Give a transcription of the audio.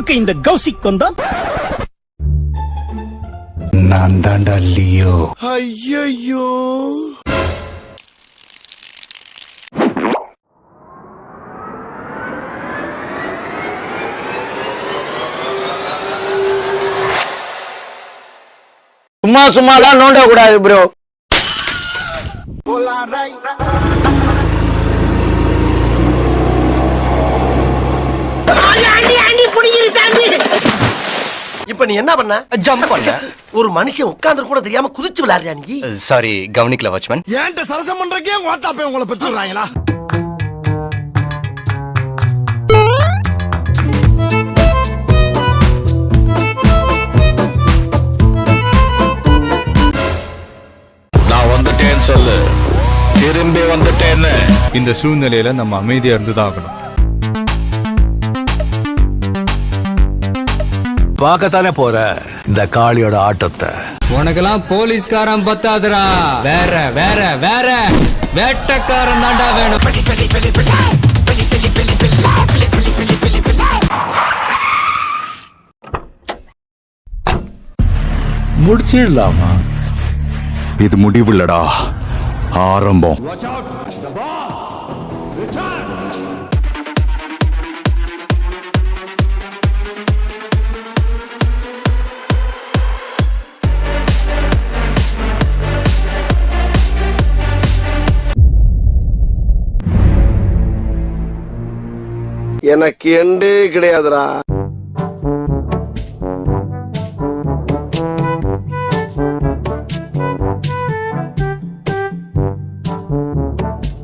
ஊருக்கு இந்த கௌசிக் வந்தான். நான் தாண்டா லியோ. ஐயோ சும்மாலாம் நோண்ட கூடாது ப்ரோ. இப்ப நீ என்ன பண்ண? ஜம்ப் பண்ண. ஒரு மனுஷன் உட்கார்ந்து கூட தெரியாம குதிச்சு விளையாடுறியா நீ? சாரி, கவனிக்கல வாட்ச்மேன். ஏன்ட்ட சரசம் பண்றக்கே ஓட்டாப்பே உங்களை பெற்றுறாங்களா? நான் வந்துட்டேன்னு சொல்லு. திரும்பி வந்துட்டேன்னு. இந்த சூழ்நிலையில நம்ம அமைதியா இருந்துதான் ஆகணும். பார்க்கத்தானே போற இந்த காளியோட ஆட்டத்தை. உனக்கெல்லாம் போலீஸ்காரன் பத்தாதுரா. வேற வேற வேற வேட்டக்காரன் தாண்டா வேணும். முடிச்சிடலாமா? இது முடிவுள்ளடா, ஆரம்பம். எனக்கு எண்டே கிடையாதுடா.